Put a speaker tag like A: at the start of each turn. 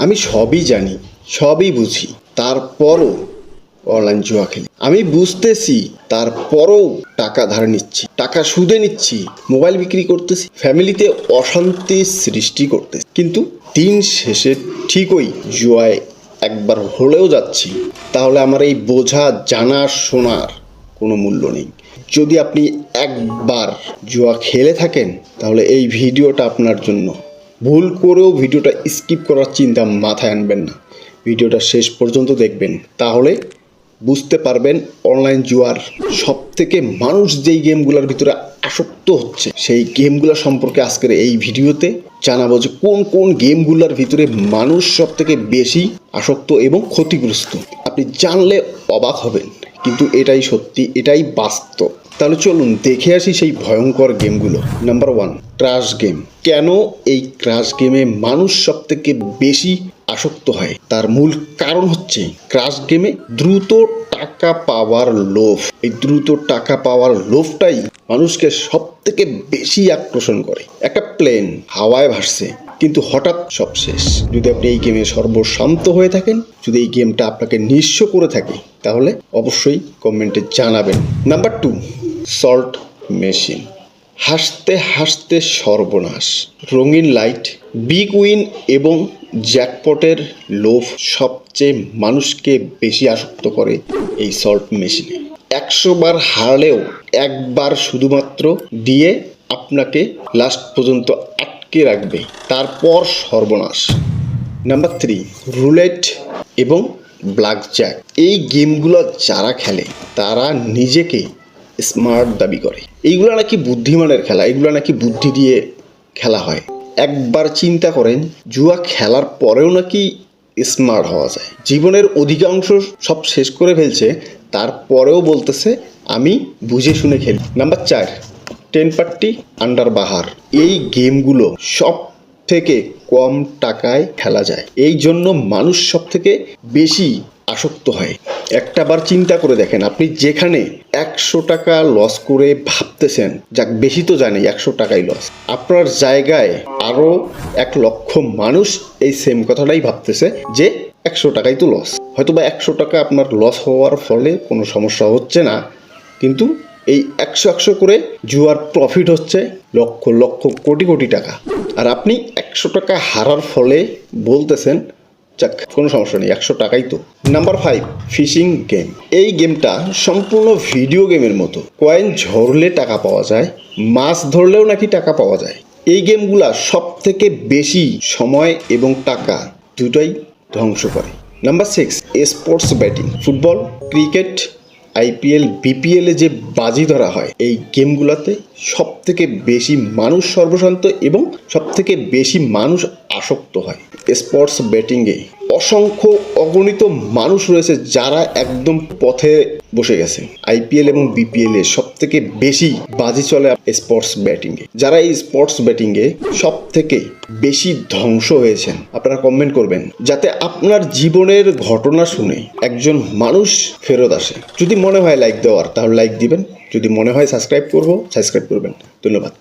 A: আমি সবই জানি, সবই বুঝি, তারপরও অনলাইন জুয়া খেলি। আমি বুঝতেছি, তারপরও টাকা ধার নিচ্ছি, টাকা সুদে নিচ্ছি, মোবাইল বিক্রি করতেছি, ফ্যামিলিতে অশান্তি সৃষ্টি করতেছি, কিন্তু দিন শেষে ঠিকই জুয়ায় একবার হলেও যাচ্ছি। তাহলে আমার এই বোঝা জানা শোনার কোনো মূল্য নেই। যদি আপনি একবার জুয়া খেলে থাকেন তাহলে এই ভিডিওটা আপনার জন্য। ভুল করেও ভিডিওটা স্কিপ করার চিন্তা মাথায় আনবেন না, ভিডিওটা শেষ পর্যন্ত দেখবেন, তাহলে বুঝতে পারবেন অনলাইন জুয়ার সব থেকে মানুষ যেই গেমগুলোর ভিতরে আসক্ত হচ্ছে সেই গেমগুলো সম্পর্কে আজকের এই ভিডিওতে জানাবো যে কোন কোন গেমগুলোর ভিতরে মানুষ সব থেকে বেশি আসক্ত এবং ক্ষতিগ্রস্ত। আপনি জানলে অবাক হবেন, কিন্তু এটাই সত্যি, এটাই বাস্তব। তাহলে চলুন দেখে আসি সেই ভয়ঙ্কর গেমগুলো। Number 1, crash game. কেন এই ক্রাশ গেমে মানুষ সব থেকে বেশি আসক্ত হয়? তার মূল কারণ হচ্ছে ক্রাশ গেমে দ্রুত টাকা পাওয়ার লোভ। এই দ্রুত টাকা পাওয়ার লোভটাই মানুষকে সব থেকে বেশি আকর্ষণ করে। একটা প্লেন হাওয়ায় ভাসছে, কিন্তু হঠাৎ সব শেষ। যদি আপনি এই গেমে সর্বশান্ত হয়ে থাকেন, যদি এই গেমটা আপনাকে নিঃস্ব করে থাকে, তাহলে অবশ্যই কমেন্টে জানাবেন। Number 2, salt machine. হাসতে হাসতে সর্বনাশ। রঙিন লাইট, বিগ উইন এবং জ্যাকপটের লোভ সবচেয়ে মানুষকে বেশি আসক্ত করে এই সল্ট মেশিনে। 100 বার হারলেও একবার শুধুমাত্র দিয়ে আপনাকে লাস্ট পর্যন্ত আটকে রাখবে, তারপর সর্বনাশ। নাম্বার 3, রুলেট এবং ব্ল্যাকজ্যাক। এই গেমগুলো যারা খেলে তারা নিজেকে স্মার্ট দাবি করে। এইগুলো নাকি বুদ্ধিমানের খেলা, এগুলো নাকি বুদ্ধি দিয়ে খেলা হয়। একবার চিন্তা করেন, জুয়া খেলার পরেও নাকি স্মার্ট হওয়া যায়। জীবনের অধিকাংশ সব শেষ করে ফেলছে, তারপরেও বলতেছে আমি বুঝে শুনে খেলি। নাম্বার 4, 10 পার্টি আন্ডার বাহার। এই গেমগুলো সব থেকে কম টাকায় খেলা যায়, এই জন্য মানুষ সব থেকে বেশি আসক্ত হয়। একটাবার চিন্তা করে দেখেন, আপনি যেখানে 100 টাকা লস করে ভাবতেছেন, যাক বেশি তো জানি 100 টাকাই লস, আপনার জায়গায় আরও 1 লক্ষ মানুষ এই সেম কথাটাই ভাবতেছে যে 100 টাকাই তো লস। হয়তো বা 100 টাকা আপনার লস হওয়ার ফলে কোনো সমস্যা হচ্ছে না, কিন্তু এই 100 করে জুয়ার প্রফিট হচ্ছে লক্ষ লক্ষ কোটি কোটি টাকা। আর আপনি 100 টাকা হারার ফলে বলতেছেন যাক কোনো সমস্যা নেই, 100 টাকাই তো। Number 5, fishing game. এই গেমটা সম্পূর্ণ ভিডিও গেমের মতো। কয়েন ঝরলে টাকা পাওয়া যায়, মাছ ধরলেও নাকি টাকা পাওয়া যায়। এই গেমগুলা সব থেকে বেশি সময় এবং টাকা দুটোই ধ্বংস করে। Number 6, sports batting. Football, cricket, IPL, BPL-এ যে বাজি ধরা হয়, এই গেমগুলোতে সব থেকে বেশি মানুষ সর্বশান্ত এবং সব থেকে বেশি মানুষ আসক্ত হয়। স্পোর্টস ব্যাটিংয়ে অসংখ্য অগণিত মানুষ রয়েছে যারা একদম পথে বসে গেছে। IPL এবং BPL-এ সব থেকে বেশি বাজি চলে স্পোর্টস ব্যাটিংয়ে। যারা এই স্পোর্টস ব্যাটিংয়ে সব থেকে বেশি ধ্বংস হয়েছেন, আপনারা কমেন্ট করবেন যাতে আপনার জীবনের ঘটনা শুনে একজন মানুষ ফেরত আসে। যদি মনে হয় লাইক দেওয়ার তাহলে লাইক দিবেন, যদি মনে হয় সাবস্ক্রাইব করবেন। ধন্যবাদ।